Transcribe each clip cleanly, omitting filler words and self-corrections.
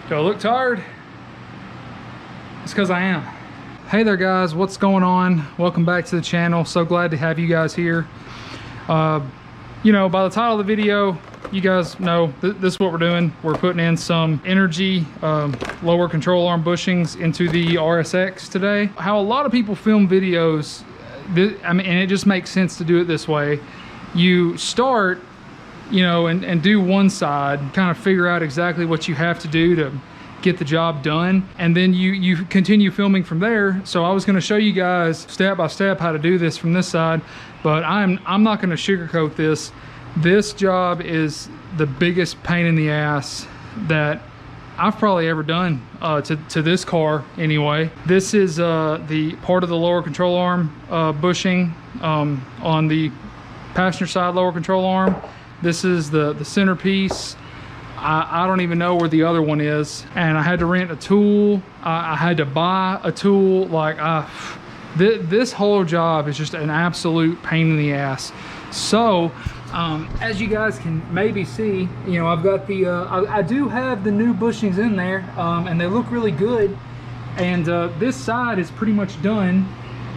Do I look tired? It's because I am. Hey there guys, what's going on? Welcome back to the channel. So glad to have you guys here. You know, by the title of the video, you guys know this is what we're doing. We're putting in some energy lower control arm bushings into the RSX today. How a lot of people film videos, I mean, and it just makes sense to do it this way. You start, you know, and do one side, kind of figure out exactly what you have to do to get the job done, and then you continue filming from there. So I was going to show you guys step by step how to do this from this side, but I'm not going to sugarcoat this. This job is the biggest pain in the ass that I've probably ever done to this car anyway. This is the part of the lower control arm bushing on the passenger side lower control arm. This is the centerpiece. I don't even know where the other one is, and I had to rent a tool. I had to buy a tool. Like this whole job is just an absolute pain in the ass. So as you guys can maybe see, you know, I've got the I do have the new bushings in there, and they look really good. And this side is pretty much done.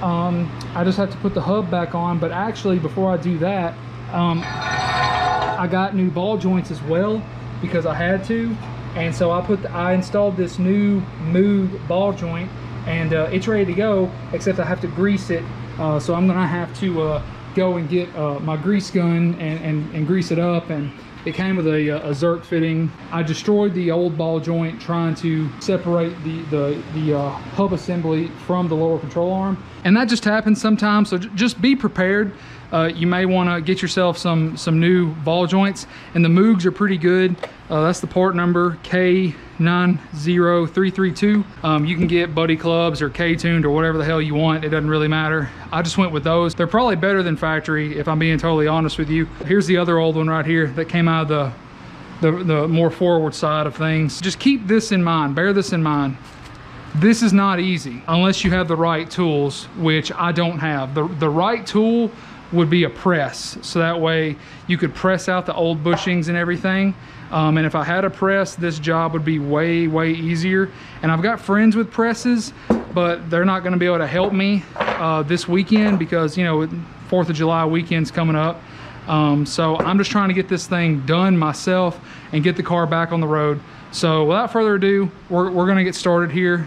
I just have to put the hub back on, but actually before I do that, I got new ball joints as well, because I had to. And so I installed this new Moog ball joint, and it's ready to go, except I have to grease it. So I'm gonna have to go and get my grease gun and grease it up. And it came with a Zerk fitting. I destroyed the old ball joint trying to separate the hub assembly from the lower control arm, and that just happens sometimes. So just be prepared. You may want to get yourself some new ball joints, and the Moogs are pretty good. That's the part number K90332. You can get Buddy Clubs or K-tuned or whatever the hell you want. It doesn't really matter. I just went with those. They're probably better than factory, if I'm being totally honest with you. Here's the other old one right here that came out of the more forward side of things. Just keep this in mind. Bear this in mind. This is not easy unless you have the right tools, which I don't have. The right tool would be a press, so that way you could press out the old bushings and everything. And if I had a press, this job would be way easier. And I've got friends with presses, but they're not going to be able to help me this weekend, because, you know, 4th of July weekend's coming up. So I'm just trying to get this thing done myself and get the car back on the road. So without further ado, we're going to get started here.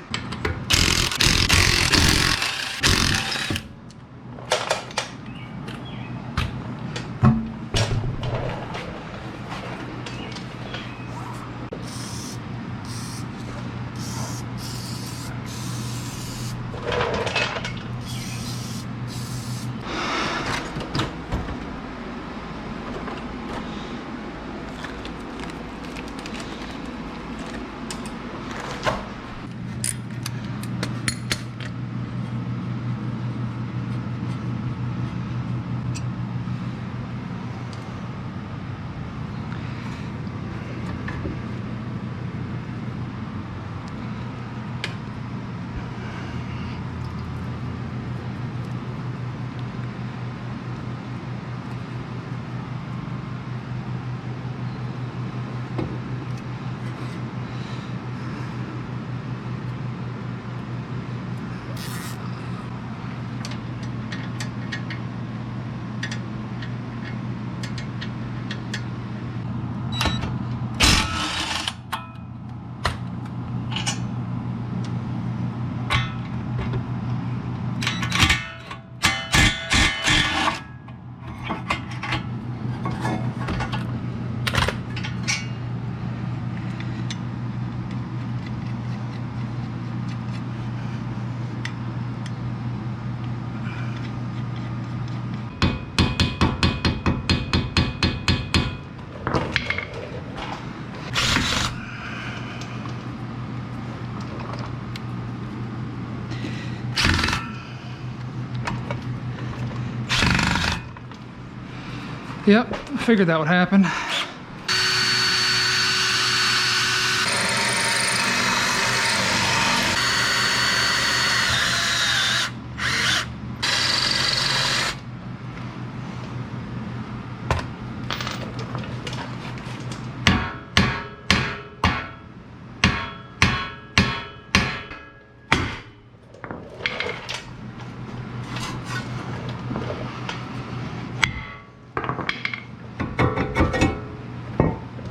Yep, figured that would happen.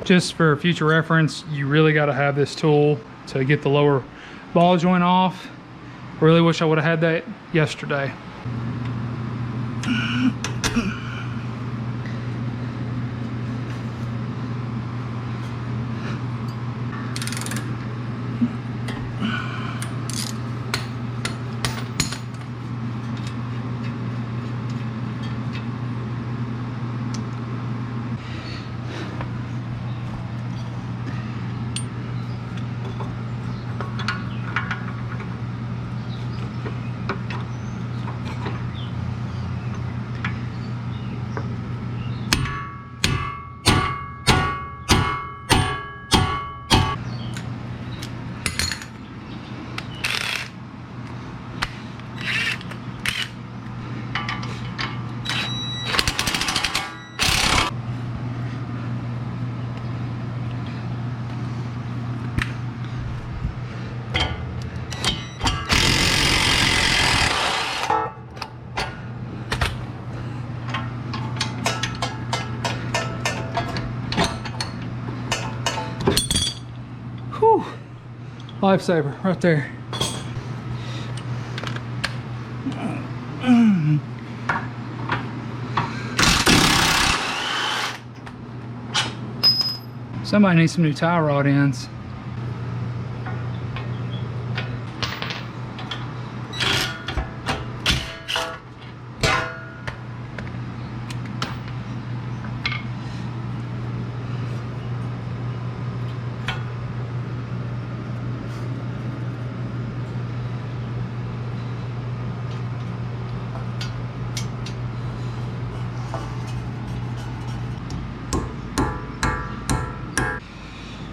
just for future reference, you really got to have this tool to get the lower ball joint off. Really wish I would have had that yesterday. Whew. Lifesaver right there. Somebody needs some new tie rod ends.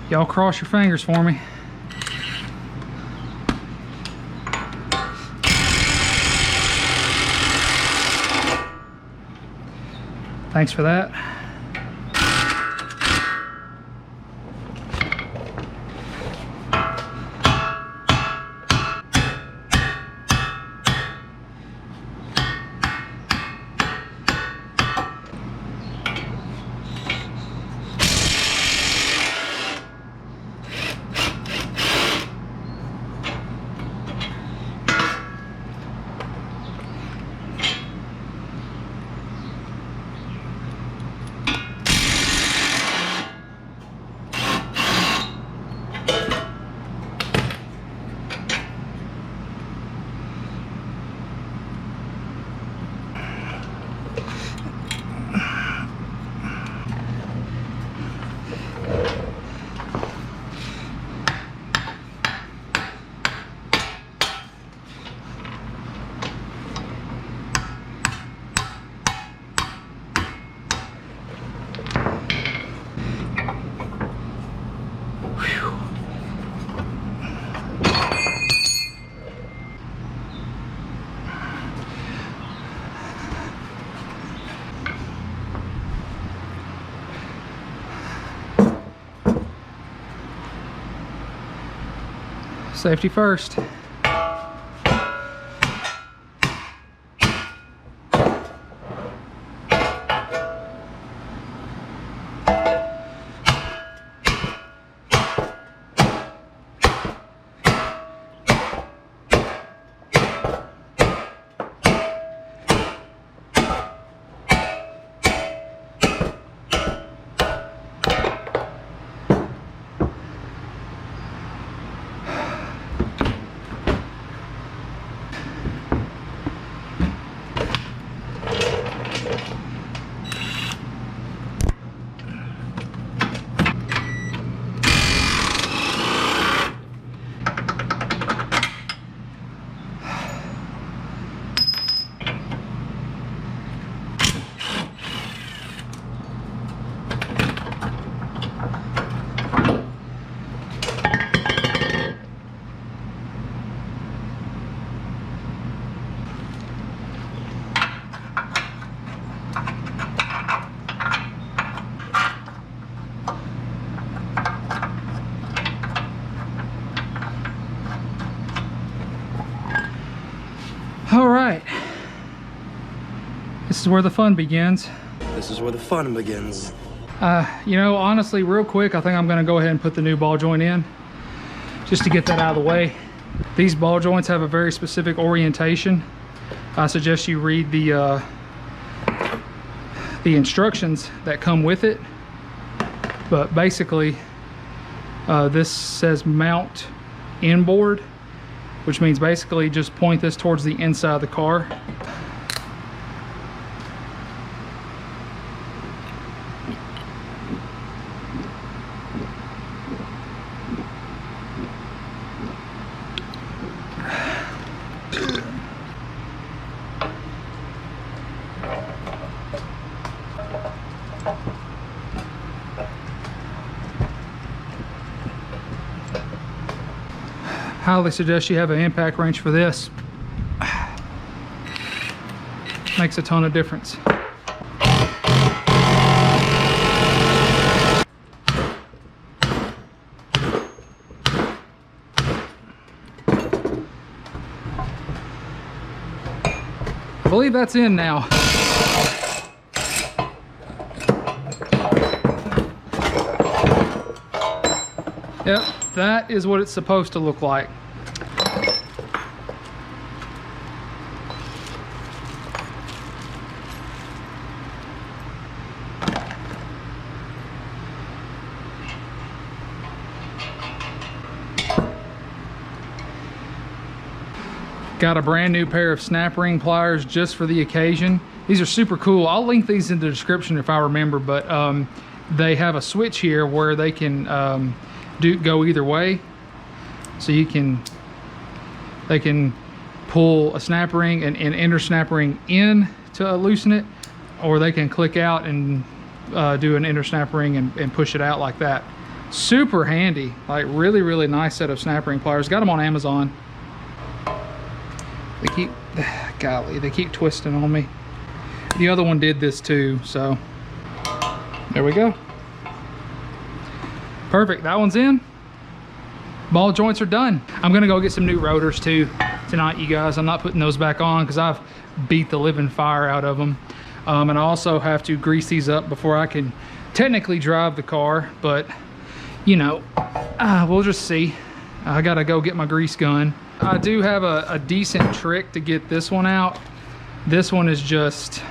Y'all cross your fingers for me. Thanks for that. Safety first. All right, this is where the fun begins. This is where the fun begins. You know, honestly, real quick, I think I'm gonna go ahead and put the new ball joint in just to get that out of the way. These ball joints have a very specific orientation. I suggest you read the instructions that come with it. But basically, this says mount inboard, which means basically just point this towards the inside of the car. Highly suggest you have an impact wrench for this. Makes a ton of difference. I believe that's in now. Yep, that is what it's supposed to look like. Got a brand new pair of snap ring pliers just for the occasion. These are super cool. I'll link these in the description if I remember, but they have a switch here where they can go either way. So they can pull a snap ring and enter snap ring in to loosen it, or they can click out and do an enter snap ring and push it out like that. Super handy, like really nice set of snap ring pliers. Got them on Amazon. They keep twisting on me. The other one did this too, so there we go. Perfect, that one's in. Ball joints are done. I'm gonna go get some new rotors too tonight, you guys. I'm not putting those back on because I've beat the living fire out of them. And I also have to grease these up before I can technically drive the car, but you know, we'll just see. I gotta go get my grease gun. I do have a decent trick to get this one out. This one is just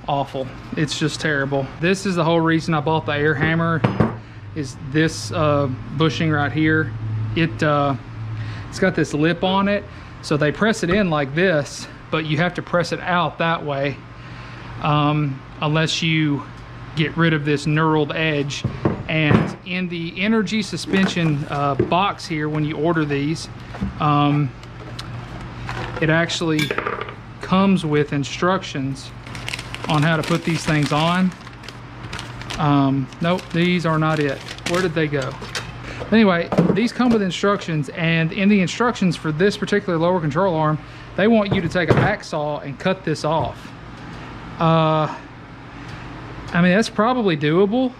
awful. It's just terrible. This is the whole reason I bought the air hammer, is this bushing right here. It's got this lip on it, so they press it in like this, but you have to press it out that way, unless you get rid of this knurled edge. And in the energy suspension box here, when you order these, it actually comes with instructions on how to put these things on. Nope, these are not it. Where did they go? Anyway, these come with instructions, and in the instructions for this particular lower control arm, they want you to take a hacksaw and cut this off. I mean, that's probably doable,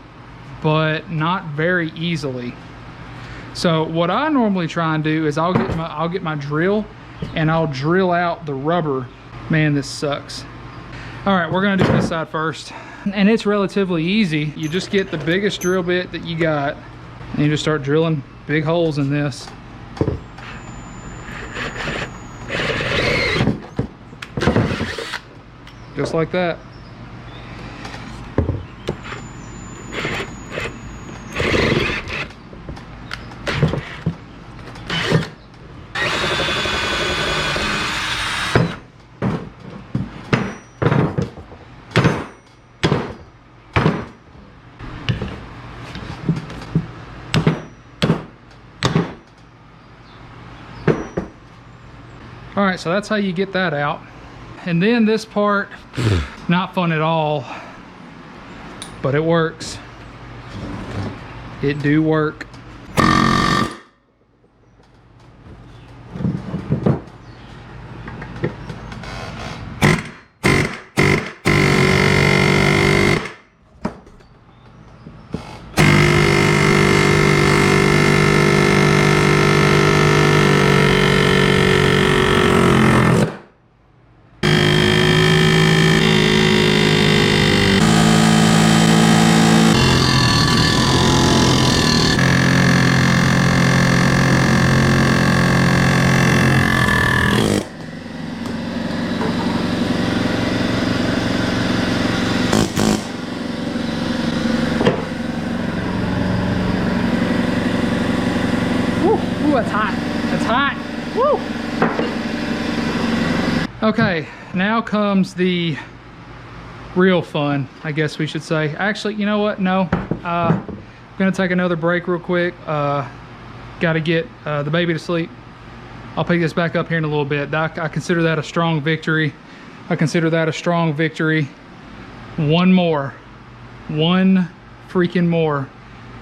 but not very easily. So what I normally try and do is I'll get my drill and I'll drill out the rubber. Man, this sucks. All right, we're gonna do this side first. And it's relatively easy. You just get the biggest drill bit that you got and you just start drilling big holes in this. Just like that. All right, so that's how you get that out. And then this part, not fun at all, but it works. It do work. Ooh, that's hot. That's hot. Woo! Okay, now comes the real fun, I guess we should say. Actually, you know what? No. I'm gonna take another break real quick. Gotta get the baby to sleep. I'll pick this back up here in a little bit. I consider that a strong victory. I consider that a strong victory. One more. One freaking more.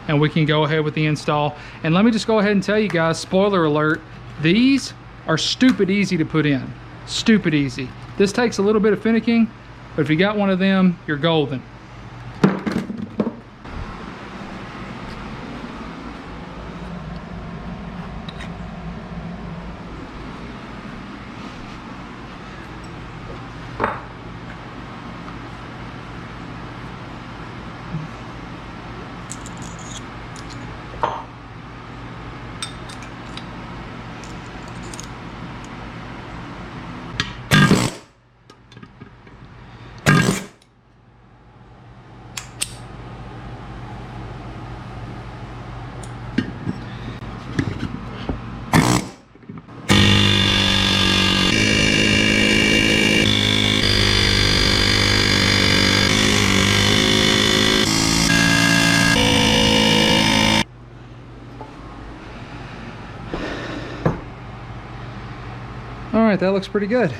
And we can go ahead with the install. And let me just go ahead and tell you guys, spoiler alert, these are stupid easy to put in. Stupid easy. This takes a little bit of finicking, but if you got one of them, you're golden. All right, that looks pretty good.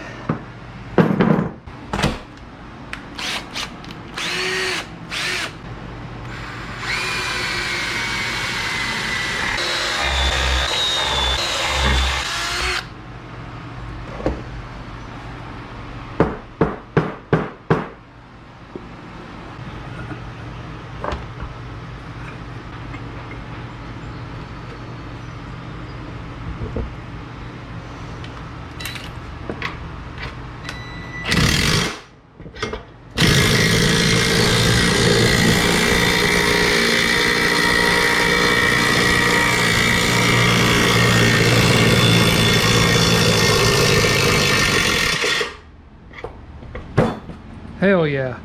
Hell yeah.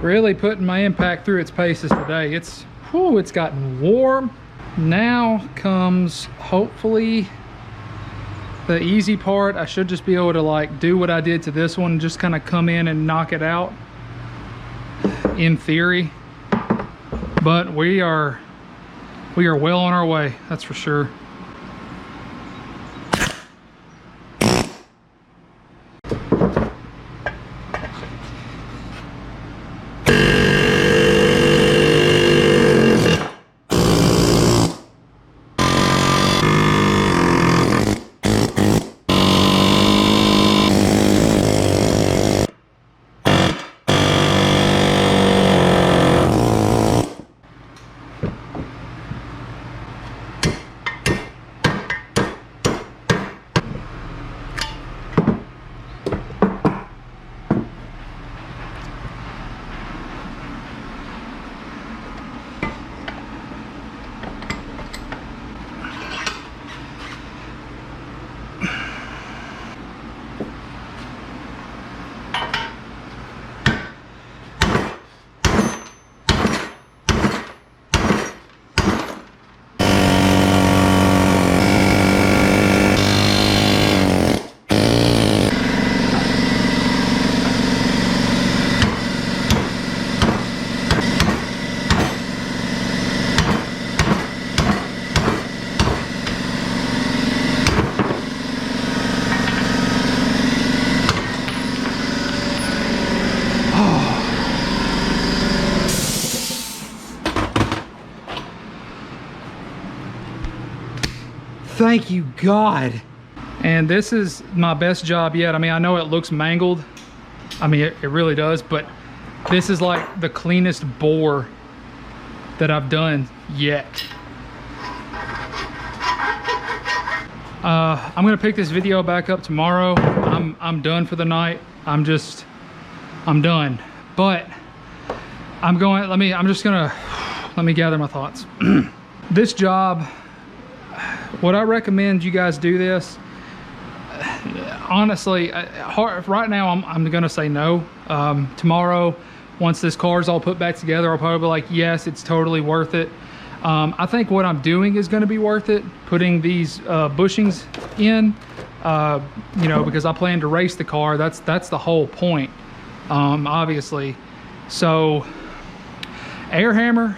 Really putting my impact through its paces today. It's gotten warm. Now comes hopefully the easy part. I should just be able to like do what I did to this one, just kind of come in and knock it out in theory. But we are well on our way, that's for sure. Thank you, God. And this is my best job yet. I mean, I know it looks mangled. I mean, it really does, but this is like the cleanest bore that I've done yet. I'm gonna pick this video back up tomorrow. I'm done for the night. I'm done. But let me gather my thoughts. This job, would I recommend you guys do this? Honestly, right now I'm gonna say no. Tomorrow, once this car's all put back together, I'll probably be like, yes, it's totally worth it. I think what I'm doing is going to be worth it, putting these bushings in, you know, because I plan to race the car. That's the whole point, obviously. So air hammer,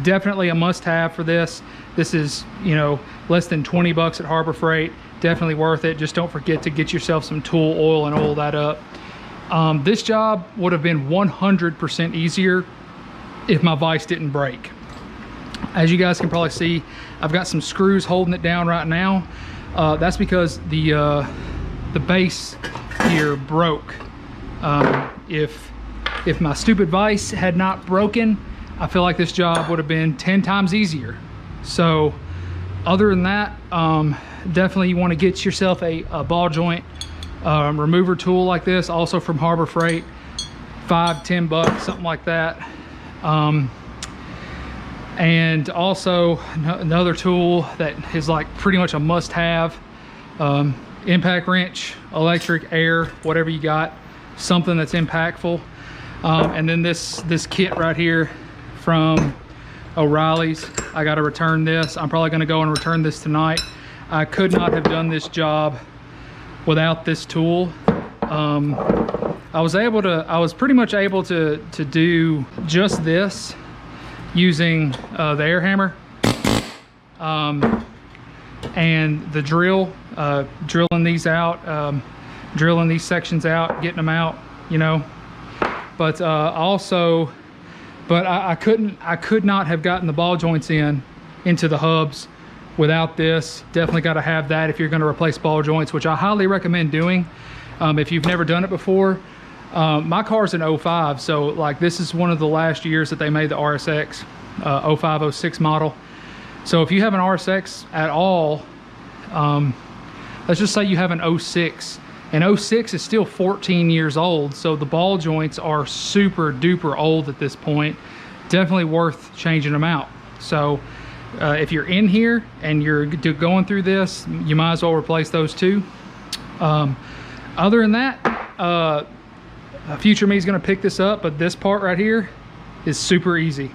definitely a must-have for this. This is, you know, less than 20 bucks at Harbor Freight. Definitely worth it. Just don't forget to get yourself some tool oil and oil that up. This job would have been 100% easier if my vise didn't break. As you guys can probably see, I've got some screws holding it down right now. That's because the base here broke. If my stupid vise had not broken, I feel like this job would have been 10 times easier. So other than that, definitely you want to get yourself a ball joint remover tool like this, also from Harbor Freight, $5–10 bucks, something like that. And also another tool that is like pretty much a must-have, impact wrench, electric, air, whatever you got, something that's impactful. And then this kit right here from O'Reilly's. I got to return this. I'm probably going to go and return this tonight. I could not have done this job without this tool. I was pretty much able to do just this using the air hammer and the drill, drilling these out, drilling these sections out, getting them out, you know. But I could not have gotten the ball joints into the hubs without this. Definitely got to have that if you're going to replace ball joints, which I highly recommend doing if you've never done it before. My car's an 05, so like this is one of the last years that they made the RSX, 05, 06 model. So if you have an RSX at all, let's just say you have an 06, and 06 is still 14 years old, so the ball joints are super duper old at this point. Definitely worth changing them out. So if you're in here and you're going through this, you might as well replace those too. Other than that, future me is going to pick this up, but this part right here is super easy.